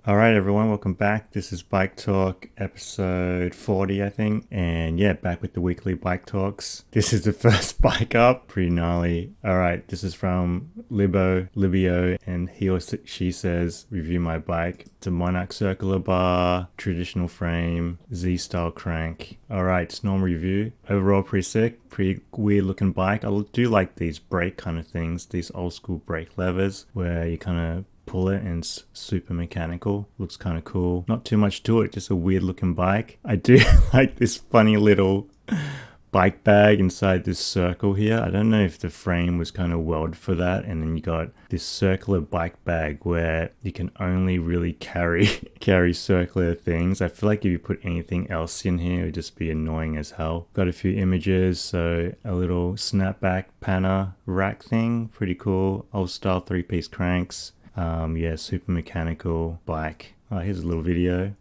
Alright everyone, welcome back. This is Bike Talk episode 40 I think, and yeah, back with the weekly bike talks. This is the first bike up, pretty gnarly. Alright, this is from Libio, and he or she says, review my bike. It's a Monarch circular bar, traditional frame, Z-style crank. Alright, it's normal review. Overall pretty sick, pretty weird looking bike. I do like these brake kind of things, these old school brake levers where you kind of pull it and it's super mechanical. Looks kind of cool. Not too much to it, just a weird looking bike. I do like this funny little bike bag inside this circle here. I don't know if the frame was kind of welded for that, and then you got this circular bike bag where you can only really carry circular things. I feel like if you put anything else in here, it would just be annoying as hell. Got a few images, so a little snapback panner rack thing, pretty cool. Old style 3-piece cranks. Yeah, super mechanical bike. Here's a little video.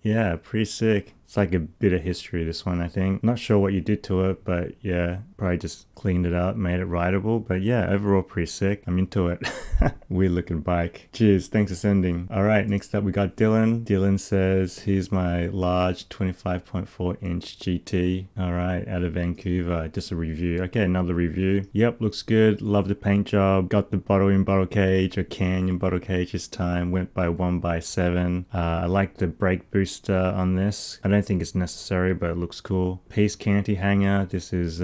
Yeah, pretty sick. It's like a bit of history, this one, I think. Not sure what you did to it, but yeah, probably just cleaned it up, made it rideable. But yeah, overall pretty sick. I'm into it. Weird looking bike. Cheers, thanks for sending. All right, next up we got Dylan. Dylan says, here's my large 25.4 inch GT. All right, out of Vancouver. Just a review. Okay, another review. Yep, looks good. Love the paint job. Got the bottle in bottle cage, or can in bottle cage this time. Went by 1x7. I like the brake booster on this. I don't think it's necessary, but it looks cool. Piece canty hanger. This is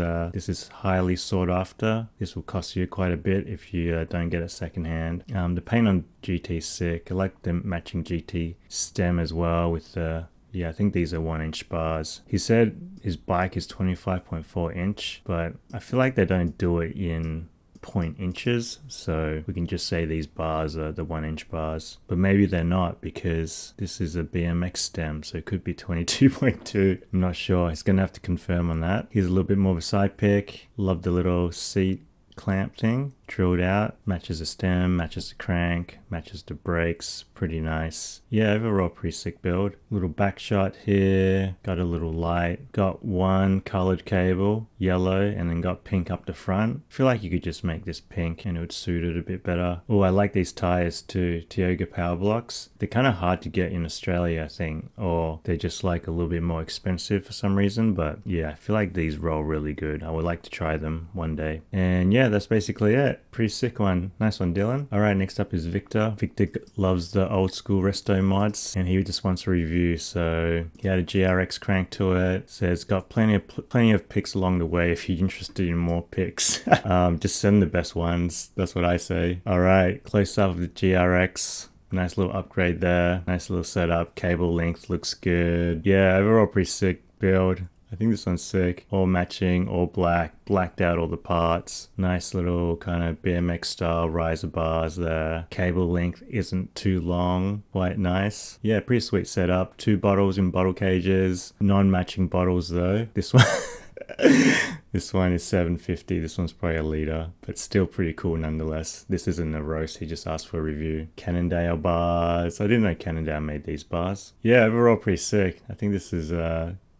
highly sought after. This will cost you quite a bit if you don't get it secondhand. The paint on GT is sick. I like the matching GT stem as well with the yeah, I think these are 1-inch bars. He said his bike is 25.4 inch, but I feel like they don't do it in point inches, so we can just say these bars are the 1-inch bars, but maybe they're not because this is a BMX stem, so it could be 22.2. I'm not sure. He's gonna have to confirm on that. Here's a little bit more of a side pick. Love the little seat clamp thing, drilled out, matches the stem, matches the crank, matches the brakes. Pretty nice. Yeah, overall pretty sick build. Little back shot here, got a little light, got one colored cable, yellow, and then got pink up the front. I feel like you could just make this pink and it would suit it a bit better. Oh, I like these tires too, Tioga Power Blocks. They're kind of hard to get in Australia, I think, or they're just like a little bit more expensive for some reason, but yeah, I feel like these roll really good. I would like to try them one day. And yeah, that's basically it. Pretty sick one. Nice one, Dylan. All right, next up is Victor. Victor loves the old school resto mods, and he just wants a review. So he had a GRX crank to it. Says got plenty of picks along the way. If you're interested in more picks, just send the best ones. That's what I say. All right, close up of the GRX. Nice little upgrade there. Nice little setup. Cable length looks good. Yeah, overall pretty sick build. I think this one's sick. All matching, all black, blacked out all the parts. Nice little kind of BMX style riser bars there. Cable length isn't too long, quite nice. Yeah, pretty sweet setup. 2 bottles in bottle cages. Non-matching bottles though. This one this one is 750. This one's probably a liter, but still pretty cool nonetheless. This isn't a roast, he just asked for a review. Cannondale bars. I didn't know Cannondale made these bars. Yeah, overall pretty sick. I think this is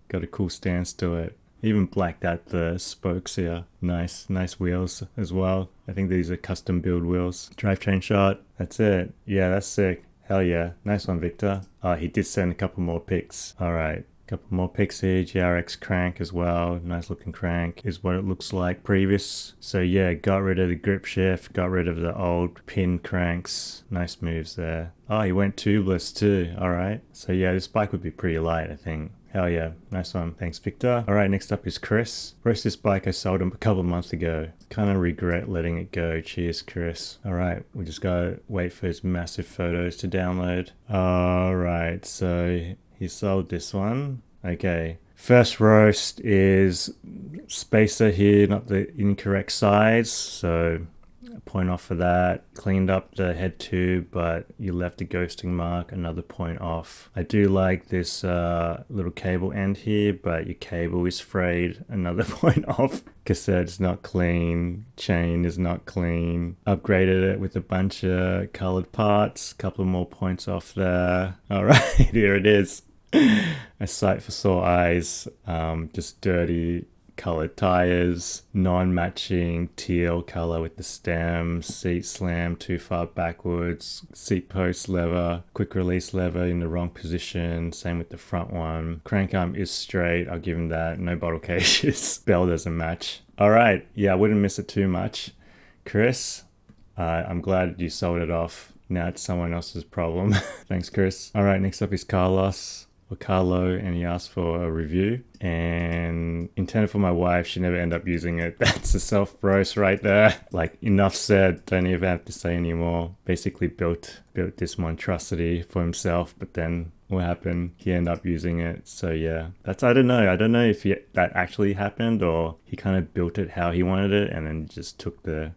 got a cool stance to it. Even blacked out the spokes here. Nice wheels as well. I think these are custom build wheels. Drivetrain shot. That's it. Yeah, that's sick. Hell yeah. Nice one, Victor. He did send a couple more pics. All right. Couple more pics here. GRX crank as well. Nice looking crank is what it looks like previous. So yeah, got rid of the grip shift, got rid of the old pin cranks. Nice moves there. He went tubeless too. All right. So yeah, this bike would be pretty light, I think. Hell yeah, nice one. Thanks, Victor. All right, next up is Chris. Chris, this bike I sold him a couple of months ago. Kind of regret letting it go. Cheers, Chris. All right, we just gotta wait for his massive photos to download. All right, so he sold this one. Okay. First roast is spacer here, not the incorrect size. So point off for that. Cleaned up the head tube, but you left a ghosting mark, another point off. I do like this little cable end here, but your cable is frayed, another point off. Cassette's not clean, chain is not clean. Upgraded it with a bunch of colored parts, couple more points off there. All right, here it is. A sight for sore eyes. Just dirty colored tires, non-matching teal color with the stem, seat slam too far backwards, seat post lever, quick release lever in the wrong position, same with the front one. Crank arm is straight, I'll give him that. No bottle cages. Bell doesn't match. All right, yeah, I wouldn't miss it too much. Chris, I'm glad you sold it off. Now it's someone else's problem. Thanks, Chris. All right, next up is Carlos. Or Carlo, and he asked for a review, and intended for my wife. She never ended up using it. That's a self-roast right there. Like, enough said, don't even have to say anymore. Basically built this monstrosity for himself, but then what happened? He ended up using it. So yeah, that's, I don't know if that actually happened, or he kind of built it how he wanted it and then just took the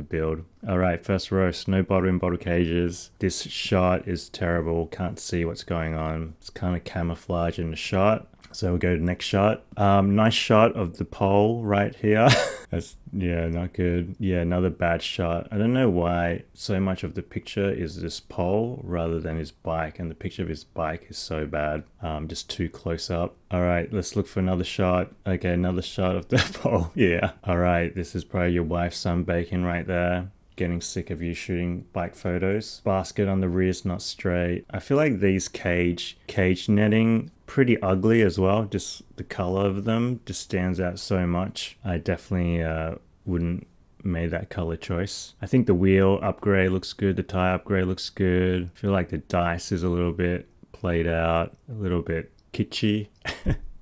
build. All right, first roast, no bottle cages. This shot is terrible. Can't see what's going on. It's kind of camouflage in the shot. So we'll go to the next shot. Nice shot of the pole right here. That's, yeah, not good. Yeah, another bad shot. I don't know why so much of the picture is this pole rather than his bike, and the picture of his bike is so bad. Just too close up. All right, let's look for another shot. Okay, another shot of the pole. Yeah. All right, this is probably your wife's sunbaking right there. Getting sick of you shooting bike photos. Basket on the rear is not straight. I feel like these cage netting pretty ugly as well. Just the color of them just stands out so much. I definitely wouldn't made that color choice. I think the wheel upgrade looks good. The tire upgrade looks good. I feel like the dice is a little bit played out, a little bit kitschy.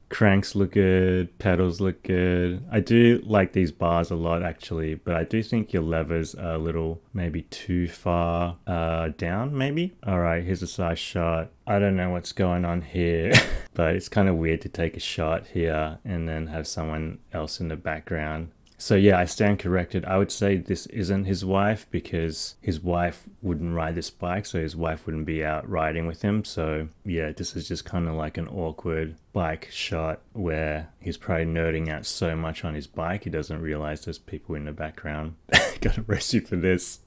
Cranks look good, pedals look good. I do like these bars a lot actually, but I do think your levers are a little maybe too far down maybe. All right, here's a side shot. I don't know what's going on here, but it's kind of weird to take a shot here and then have someone else in the background. So yeah, I stand corrected. I would say this isn't his wife because his wife wouldn't ride this bike, so his wife wouldn't be out riding with him. So yeah, this is just kind of like an awkward bike shot where he's probably nerding out so much on his bike he doesn't realize there's people in the background. Gotta roast you for this.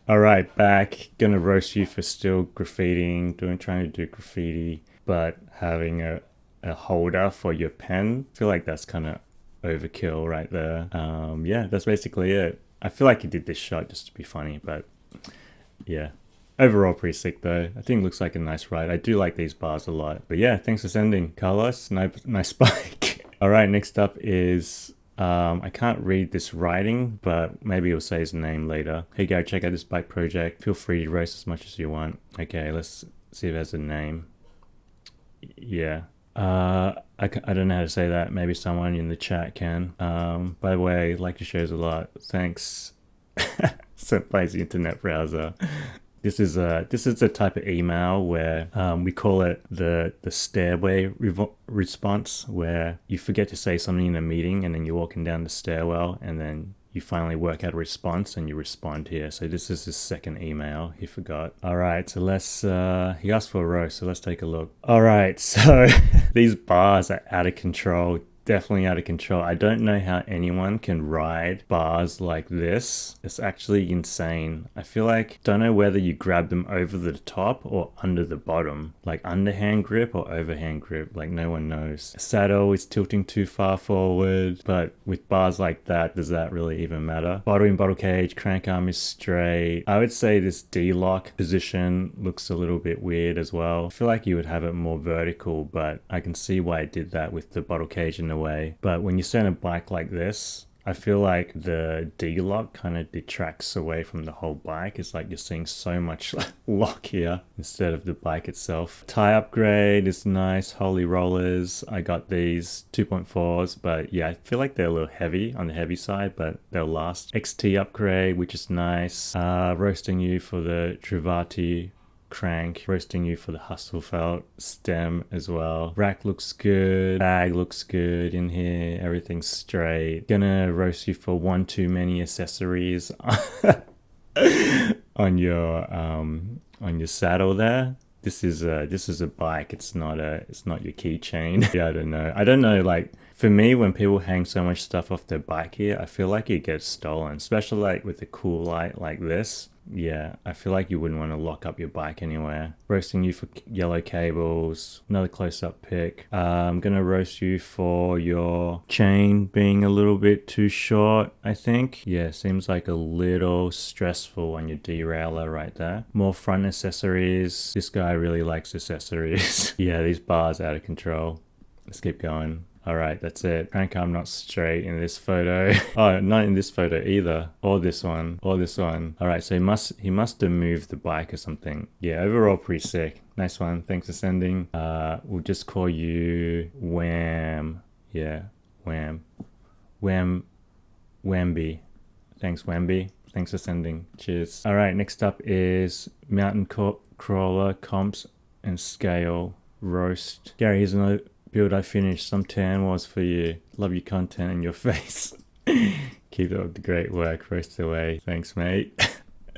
All right, back. Gonna roast you for still graffitiing, trying to do graffiti, but having a holder for your pen. I feel like that's kind of overkill right there. Yeah, that's basically it. I feel like he did this shot just to be funny, but yeah, overall pretty sick though. I think it looks like a nice ride. I do like these bars a lot. But yeah, thanks for sending, Carlos. Nice bike. All right, next up is I can't read this writing, but maybe you'll say his name later. Hey Gary, check out this bike project. Feel free to roast as much as you want. Okay, let's see if it has a name. Yeah. I don't know how to say that. Maybe someone in the chat can. By the way, like your shows a lot. Thanks. Sent by his internet browser. This is a type of email where we call it the stairway response, where you forget to say something in a meeting and then you're walking down the stairwell and then you finally work out a response and you respond here. So this is his second email. He forgot. All right, so let's, he asked for a roast, so let's take a look. All right, so these bars are out of control. Definitely out of control. I don't know how anyone can ride bars like this. It's actually insane. I feel like, don't know whether you grab them over the top or under the bottom, like underhand grip or overhand grip, like no one knows. Saddle is tilting too far forward, but with bars like that, does that really even matter? Bottle in bottle cage, crank arm is straight. I would say this D-lock position looks a little bit weird as well. I feel like you would have it more vertical, but I can see why it did that with the bottle cage in the way. But when you stand a bike like this, I feel like the D-lock kind of detracts away from the whole bike. It's like you're seeing so much lock here instead of the bike itself. Tire upgrade is nice. Holy rollers. I got these 2.4s, but yeah, I feel like they're a little heavy on the heavy side, but they'll last. XT upgrade, which is nice. Roasting you for the Trivati crank, roasting you for the Hustlefelt stem as well. Rack looks good, bag looks good in here, everything's straight. Gonna roast you for one too many accessories on your saddle there. This is a bike. It's not your keychain. Yeah, I don't know. Like for me, when people hang so much stuff off their bike here, I feel like it gets stolen, especially like with a cool light like this. yeah, I feel like you wouldn't want to lock up your bike anywhere. Roasting you for yellow cables. Another close-up pic. I'm gonna roast you for your chain being a little bit too short, I think. Yeah, seems like a little stressful on your derailleur right there. More front accessories. This guy really likes accessories. Yeah, these bars out of control. Let's keep going. All right, that's it. Crank arm not straight in this photo. Oh, not in this photo either. Or this one. Or this one. All right, so he must have moved the bike or something. Yeah, overall pretty sick. Nice one. Thanks for sending. We'll just call you Wham. Yeah, Wham. Whamby. Thanks, Whamby. Thanks for sending. Cheers. All right, next up is Mountain Crawler, Comps, and Scale Roast. Gary, here's another build I finished. Some tan was for you. Love your content and your face. Keep up the great work. Roast away. Thanks, mate.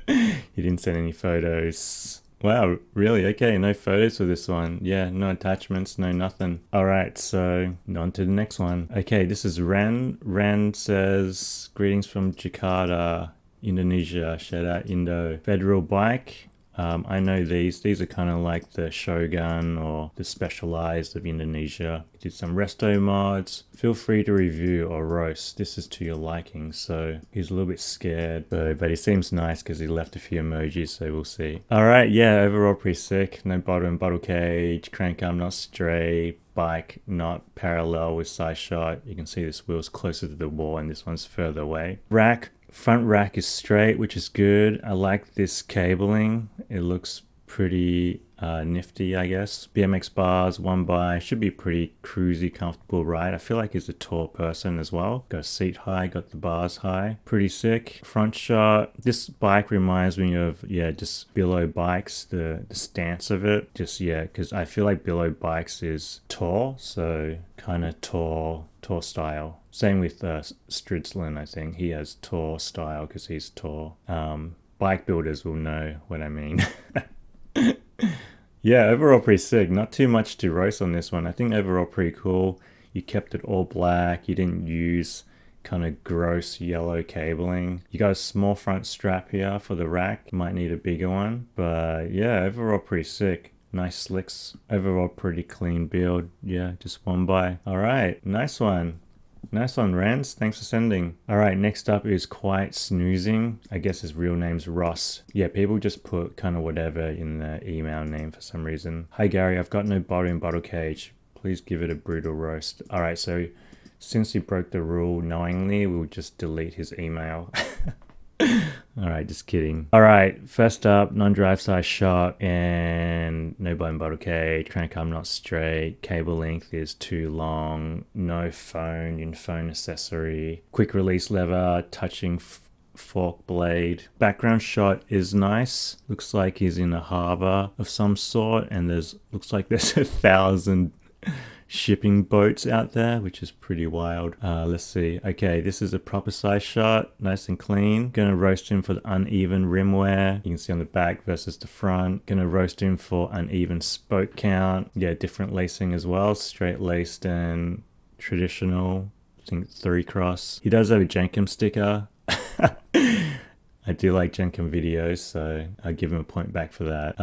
You didn't send any photos. Wow, really? Okay, no photos for this one. Yeah, no attachments, no nothing. All right, so on to the next one. Okay, this is Ran. Ran says, greetings from Jakarta, Indonesia. Shout out Indo. Federal bike. I know these are kind of like the Shogun or the Specialized of Indonesia. Did some resto mods. Feel free to review or roast. This is to your liking. So he's a little bit scared, but he seems nice because he left a few emojis, so we'll see. All right, yeah, overall pretty sick. No bottom bottle cage, crank arm not straight, bike not parallel with side shot. You can see this wheel's closer to the wall and this one's further away. Rack. Front rack is straight, which is good. I like this cabling. It looks pretty nifty, I guess. BMX bars, 1x, should be pretty cruisy, comfortable ride. I feel like he's a tall person as well. Got seat high, got the bars high. Pretty sick. Front shot. This bike reminds me of, yeah, just Billow bikes, the stance of it. Just, yeah, because I feel like Billow bikes is tall, so kind of tall style. Same with Stridzlin, I think. He has tall style because he's tall. Bike builders will know what I mean. Yeah, overall pretty sick. Not too much to roast on this one. I think overall pretty cool. You kept it all black. You didn't use kind of gross yellow cabling. You got a small front strap here for the rack. You might need a bigger one. But yeah, overall pretty sick. Nice slicks. Overall pretty clean build. Yeah, just 1x. All right, nice one. Nice one, Rans. Thanks for sending. All right, next up is Quite Snoozing. I guess his real name's Ross. Yeah, people just put kind of whatever in the email name for some reason. Hi, Gary. I've got no bottle cage. Please give it a brutal roast. All right, so since he broke the rule knowingly, we'll just delete his email. All right, just kidding. All right, first up, non-drive size shot and no bottle cage, crank arm not straight, cable length is too long, no phone in phone accessory, quick release lever, touching fork blade. Background shot is nice. Looks like he's in a harbor of some sort and looks like there's 1,000 shipping boats out there, which is pretty wild. Let's see. Okay, this is a proper size shot, nice and clean. Gonna roast him for the uneven rim wear. You can see on the back versus the front. Gonna roast him for uneven spoke count. Yeah, different lacing as well, straight laced and traditional. I think 3 cross. He does have a Jenkem sticker. I do like Jenkem videos, so I'll give him a point back for that.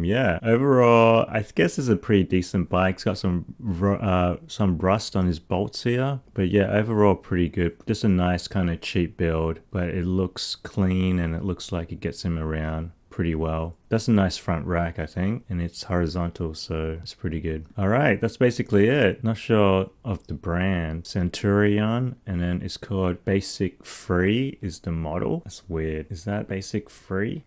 Yeah, overall, I guess it's a pretty decent bike. It's got some rust on his bolts here, but yeah, overall pretty good. Just a nice kind of cheap build, but it looks clean and it looks like it gets him around pretty well. That's a nice front rack, I think, and it's horizontal, so it's pretty good. All right, that's basically it. Not sure of the brand. Centurion, and then it's called Basic Free is the model. That's weird. Is that Basic Free?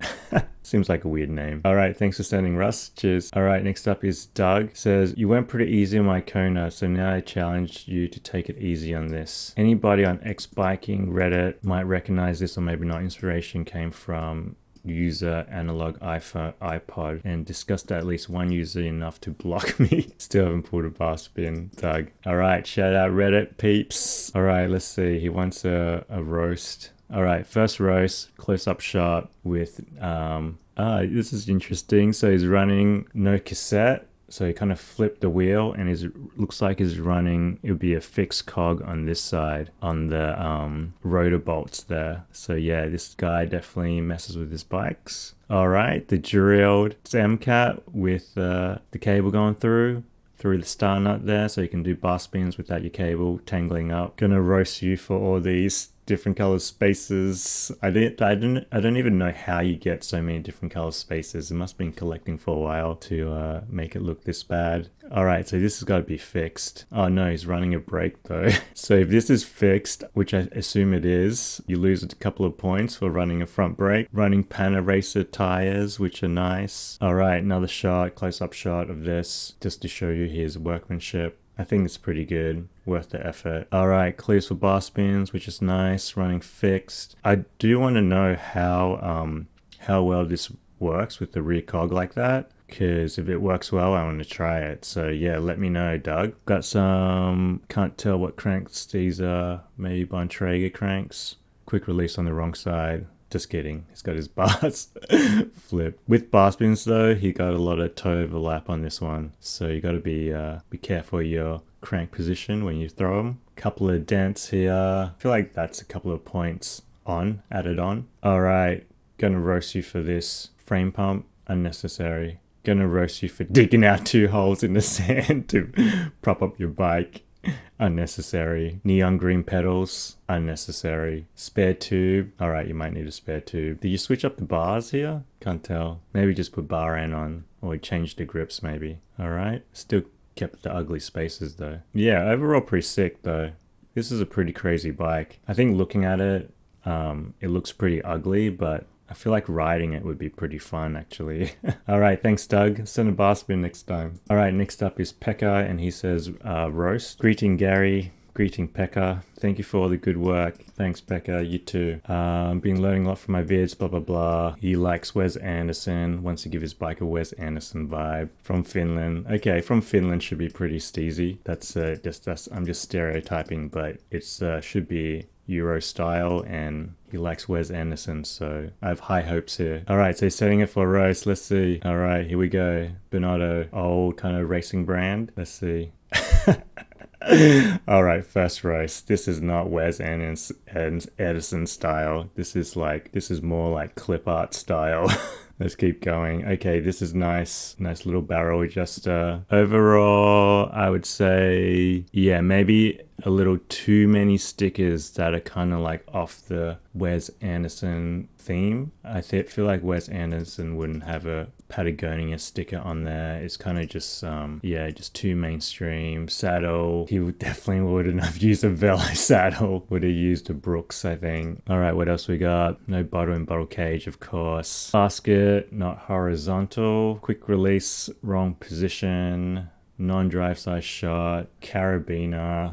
Seems like a weird name. All right, thanks for sending, Russ. Cheers. All right, next up is Doug. Says, you went pretty easy on my Kona, so now I challenge you to take it easy on this. Anybody on X Biking Reddit might recognize this, or maybe not. Inspiration came from user analog iPhone iPod and discussed at least one user enough to block me. Still haven't pulled a bar spin, Doug. All right, shout out Reddit peeps. All right, let's see. He wants a roast. All right, first roast, close-up shot with this is interesting. So he's running no cassette. So he kind of flipped the wheel and looks like he's running, it would be a fixed cog on this side on the rotor bolts there. So yeah, this guy definitely messes with his bikes. All right, the drilled stem cap with the cable going through the star nut there, so you can do bar spins without your cable tangling up. Gonna roast you for all these different color spaces. I don't even know how you get so many different color spaces. It must have been collecting for a while to make it look this bad. All right, so this has got to be fixed. Oh no, he's running a brake though. So if this is fixed, which I assume it is, you lose a couple of points for running a front brake. Running Pana Racer tires, which are nice. All right, another shot, close-up shot of this, just to show you his workmanship. I think it's pretty good, worth the effort. All right, clears for bar spins, which is nice, running fixed. I do want to know how well this works with the rear cog like that, because if it works well, I want to try it. So yeah, let me know, Doug. Got some, can't tell what cranks these are, maybe Bontrager cranks. Quick release on the wrong side. Just kidding. He's got his bars flipped. With bar spins though, he got a lot of toe overlap on this one. So you got to be careful of your crank position when you throw them. Couple of dents here. I feel like that's a couple of points added on. All right, gonna roast you for this frame pump. Unnecessary. Gonna roast you for digging out 2 holes in the sand to prop up your bike. Unnecessary. Neon green pedals. Unnecessary. Spare tube. Alright, you might need a spare tube. Did you switch up the bars here? Can't tell. Maybe just put bar end on. Or change the grips maybe. Alright. Still kept the ugly spaces though. Yeah, overall pretty sick though. This is a pretty crazy bike. I think looking at it, it looks pretty ugly, but I feel like riding it would be pretty fun, actually. All right, thanks, Doug. Send a bar spin next time. All right, next up is Pekka, and he says, roast. Greeting, Gary. Greeting, Pekka. Thank you for all the good work. Thanks, Pekka. You too. Been learning a lot from my vids, blah, blah, blah. He likes Wes Anderson. Wants to give his bike a Wes Anderson vibe. From Finland. Okay, from Finland should be pretty steezy. I'm just stereotyping, but it's should be Euro style, and he likes Wes Anderson, so I have high hopes here. All right, so he's setting it for a roast. Let's see. All right, here we go. Bernardo, old kind of racing brand. Let's see. All right, first roast. This is not Wes Anderson style. This is more like clip art style. Let's keep going. Okay, this is nice. Nice little barrel adjuster. Overall, I would say, yeah, maybe a little too many stickers that are kind of like off the Wes Anderson theme. I feel like Wes Anderson wouldn't have a Patagonia sticker on there. It's kind of just, just too mainstream. Saddle, he definitely wouldn't have used a Velo saddle. Would have used a Brooks, I think. All right, what else we got? No bottle and bottle cage, of course. Basket, not horizontal. Quick release, wrong position. Non-drive size shot. Carabiner.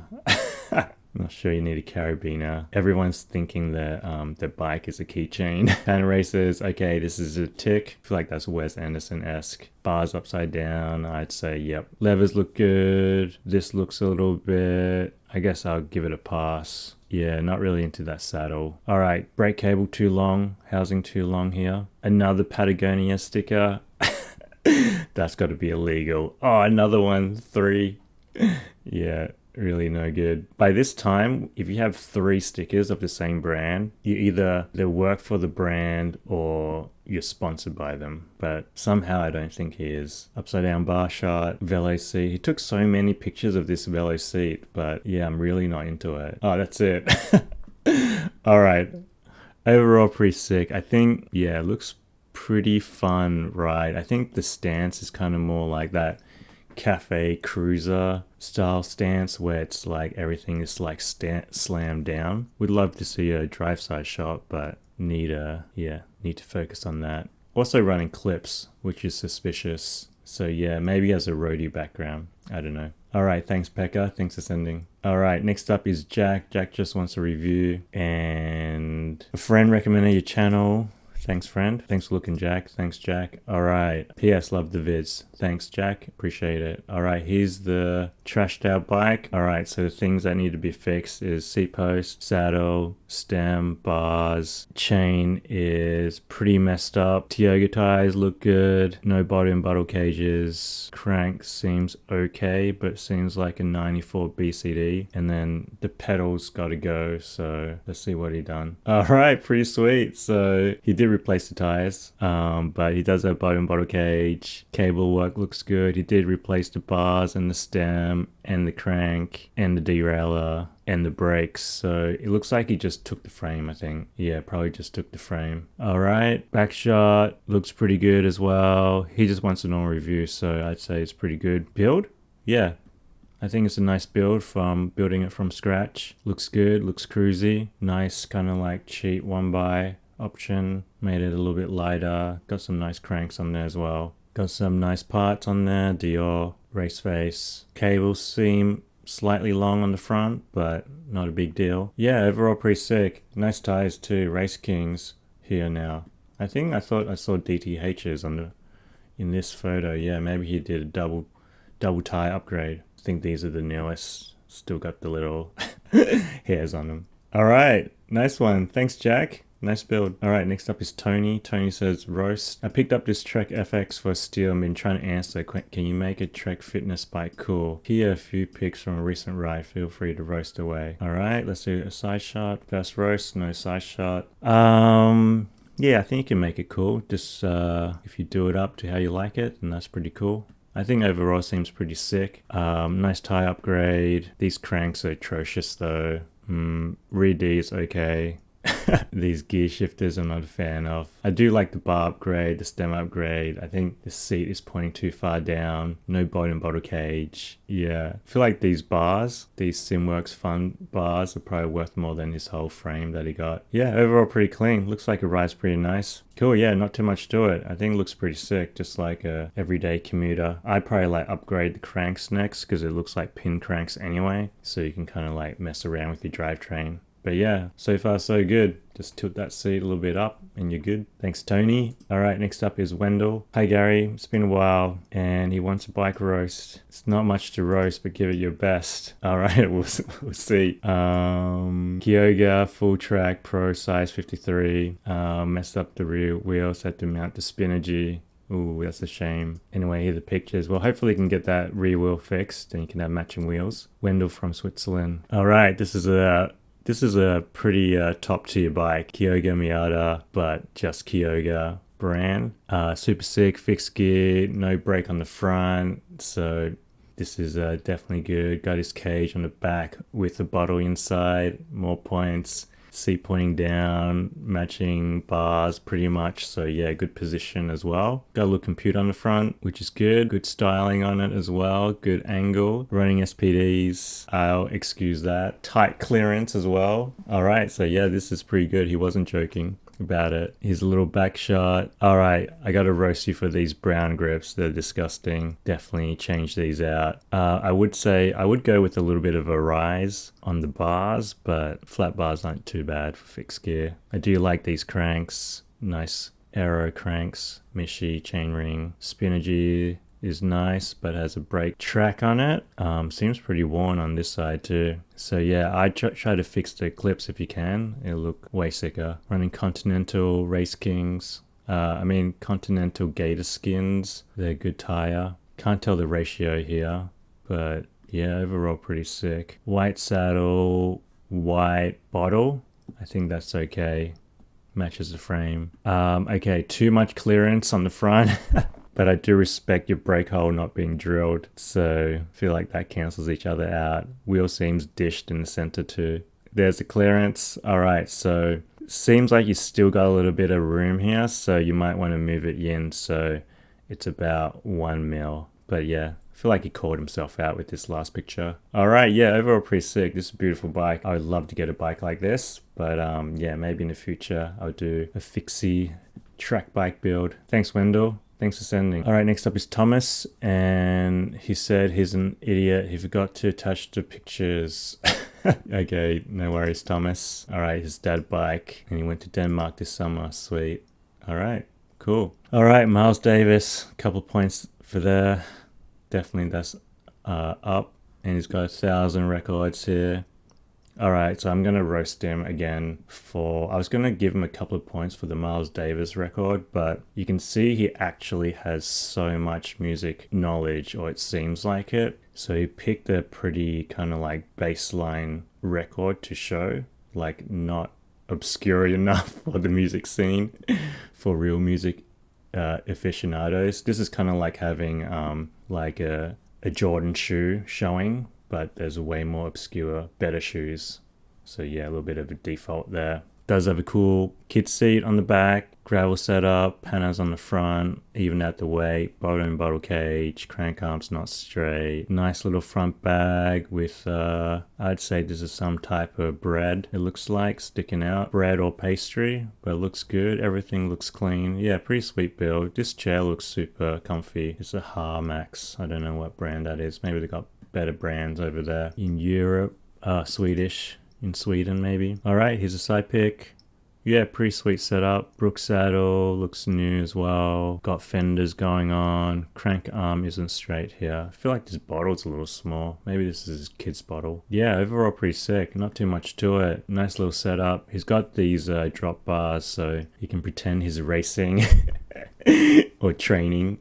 I'm not sure you need a carabiner. Everyone's thinking that the bike is a keychain. Pan racers, okay, this is a tick. I feel like that's Wes Anderson-esque. Bars upside down, I'd say, yep. Levers look good. This looks a little bit, I guess I'll give it a pass. Yeah, not really into that saddle. All right, brake cable too long, housing too long here. Another Patagonia sticker. That's got to be illegal. Oh, another one, 3. Yeah, really no good. By this time, if you have 3 stickers of the same brand, they work for the brand or you're sponsored by them. But somehow I don't think he is. Upside down bar shot, Velo seat. He took so many pictures of this Velo seat, but yeah, I'm really not into it. Oh, that's it. All right. Overall, pretty sick. I think, yeah, it looks pretty fun ride. I think the stance is kind of more like that cafe cruiser style stance where it's like everything is like slammed down. Would love to see a drive side shot, but need to focus on that. Also running clips, which is suspicious. So yeah, maybe as a roadie background. I don't know. All right, thanks Pekka. Thanks for sending. All right, next up is Jack. Jack just wants a review, and a friend recommended your channel. Thanks, friend. Thanks for looking, Jack. Thanks, Jack. All right. PS, love the vids. Thanks, Jack. Appreciate it. All right, here's the trashed out bike. All right, so the things that need to be fixed is seat post, saddle, stem, bars. Chain is pretty messed up. Tioga tires look good. No bottom bottle cages. Crank seems okay, but it seems like a 94 BCD. And then the pedals got to go, so let's see what he done. All right, pretty sweet. So he did replace the tires, but he does have bottom bottle cage. Cable work looks good. He did replace the bars and the stem and the crank and the derailleur and the brakes. So it looks like he just took the frame, I think. Yeah, probably just took the frame. All right, back shot looks pretty good as well. He just wants a normal review, so I'd say it's pretty good. Build? Yeah, I think it's a nice build from building it from scratch. Looks good, looks cruisy. Nice kind of like cheap one by option. Made it a little bit lighter. Got some nice cranks on there as well. Got some nice parts on there. Dior, race face. Cables seem slightly long on the front, but not a big deal. Yeah, overall pretty sick. Nice tires too. Race Kings here now. I thought I saw DTHs in this photo. Yeah, maybe he did a double tire upgrade. I think these are the newest. Still got the little hairs on them. All right, nice one. Thanks, Jack. Nice build. All right, next up is Tony. Tony says, roast. I picked up this Trek FX for a steal and been trying to answer. Can you make a Trek fitness bike cool? Here are a few pics from a recent ride. Feel free to roast away. All right, let's do a side shot. First roast, no side shot. Yeah, I think you can make it cool. Just if you do it up to how you like it, and that's pretty cool. I think overall seems pretty sick. Nice tire upgrade. These cranks are atrocious though. Rear D is okay. These gear shifters I'm not a fan of. I do like the bar upgrade, the stem upgrade. I think the seat is pointing too far down. No bottom bottle cage. Yeah, I feel like these bars, these Simworks Fun bars are probably worth more than his whole frame that he got. Yeah, overall pretty clean. Looks like it rides pretty nice. Cool, yeah, not too much to it. I think it looks pretty sick, just like a everyday commuter. I'd probably like upgrade the cranks next because it looks like pin cranks anyway. So you can kind of like mess around with your drivetrain. But yeah, so far so good. Just tilt that seat a little bit up and you're good. Thanks, Tony. All right, next up is Wendell. Hi, Gary. It's been a while and he wants a bike roast. It's not much to roast, but give it your best. All right, we'll see. Kyoga Full Track Pro size 53. Messed up the rear wheels, had to mount the Spinergy. Ooh, that's a shame. Anyway, here are the pictures. Well, hopefully you can get that rear wheel fixed and you can have matching wheels. Wendell from Switzerland. All right, this is a pretty top tier bike, Kyoga Miata, but just Kyoga brand. Super sick, fixed gear, no brake on the front, so this is definitely good. Got his cage on the back with a bottle inside, more points. Seat pointing down, matching bars pretty much, so yeah, good position as well. Got a little computer on the front, which is good. Good styling on it as well, good angle. Running SPDs, I'll excuse that. Tight clearance as well. All right, so yeah, this is pretty good. He wasn't joking about it. Here's a little back shot. All right, I gotta roast you for these brown grips. They're disgusting. Definitely change these out. I would say I would go with a little bit of a rise on the bars, but flat bars aren't too bad for fixed gear. I do like these cranks. Nice aero cranks. Mishi chainring. Spinergy is nice, but has a brake track on it. Seems pretty worn on this side too. So yeah, I try to fix the clips if you can. It'll look way sicker. Running Continental Race Kings. Continental Gator skins. They're good tire. Can't tell the ratio here, but yeah, overall pretty sick. White saddle, white bottle. I think that's okay. Matches the frame. Okay, too much clearance on the front. But I do respect your brake hole not being drilled, so I feel like that cancels each other out. Wheel seams dished in the center too. There's the clearance. All right, so seems like you still got a little bit of room here, so you might want to move it in so it's about 1 mil. But yeah, I feel like he called himself out with this last picture. All right, yeah, overall pretty sick. This is a beautiful bike. I would love to get a bike like this, but yeah, maybe in the future I'll do a fixie track bike build. Thanks, Wendell. Thanks for sending. All right, next up is Thomas, and he said he's an idiot. He forgot to attach the pictures. Okay, no worries, Thomas. All right, his dad bike, and he went to Denmark this summer. Sweet. All right, cool. All right, Miles Davis, couple points for there. Definitely that's up, and he's got 1,000 records here. All right, so I'm gonna roast him again for, I was gonna give him a couple of points for the Miles Davis record, but you can see he actually has so much music knowledge, or it seems like it. So he picked a pretty kind of like baseline record to show, like not obscure enough for the music scene, for real music aficionados. This is kind of like having like a Jordan shoe showing, but there's way more obscure, better shoes. So yeah, a little bit of a default there. Does have a cool kid seat on the back, gravel setup, panels on the front, even at the weight, bottle cage, crank arms not straight. Nice little front bag with, I'd say this is some type of bread, it looks like, sticking out. Bread or pastry, but it looks good. Everything looks clean. Yeah, pretty sweet build. This chair looks super comfy. It's a Harmax. I don't know what brand that is. Maybe they got better brands over there in Europe. Swedish. In Sweden, maybe. All right, here's a side pick. Yeah, pretty sweet setup. Brook saddle looks new as well. Got fenders going on. Crank arm isn't straight here. I feel like this bottle's a little small. Maybe this is his kid's bottle. Yeah, overall pretty sick. Not too much to it. Nice little setup. He's got these drop bars, so he can pretend he's racing or training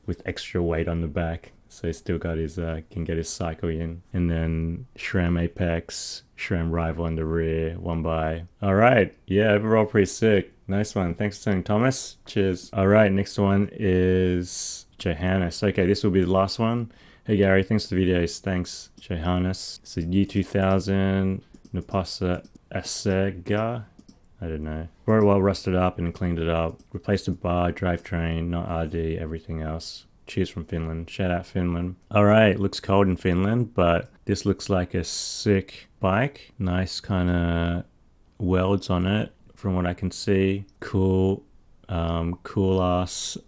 with extra weight on the back. So he's still got his, can get his cycle in. And then SRAM Apex, SRAM Rival on the rear, 1x. All right, yeah, overall pretty sick. Nice one. Thanks for sending, Thomas. Cheers. All right, next one is Johannes. Okay, this will be the last one. Hey Gary, thanks for the videos. Thanks, Johannes. It's a U2000 Napasa Asega. I don't know. Very well rusted up and cleaned it up. Replaced the bar, drivetrain, not RD, everything else. Cheers from Finland. Shout out Finland. All right, looks cold in Finland, but this looks like a sick bike. Nice kind of welds on it from what I can see. Cool, cool ass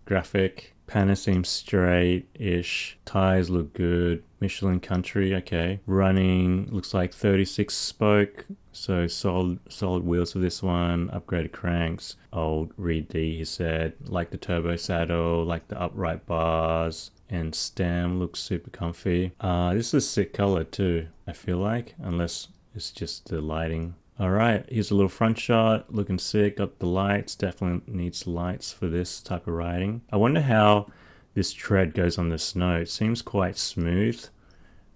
graphic. Panel seems straight-ish. Tires look good. Michelin Country, okay. Running looks like 36 spoke. So solid wheels for this one. Upgraded cranks. Old Reed D, he said. Like the turbo saddle, like the upright bars. And stem looks super comfy. This is a sick color too, I feel like. Unless it's just the lighting. Alright, here's a little front shot, looking sick, got the lights, definitely needs lights for this type of riding. I wonder how this tread goes on the snow. It seems quite smooth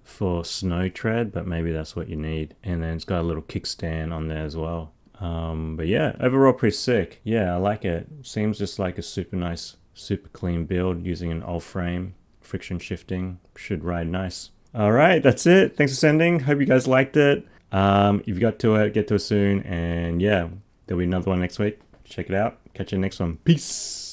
for snow tread, but maybe that's what you need. And then it's got a little kickstand on there as well. But yeah, overall pretty sick. Yeah, I like it. Seems just like a super nice, super clean build using an old frame, friction shifting, should ride nice. Alright, that's it. Thanks for sending. Hope you guys liked it. If you got to it, get to it soon, and yeah, there'll be another one next week. Check it out. Catch you next one. Peace.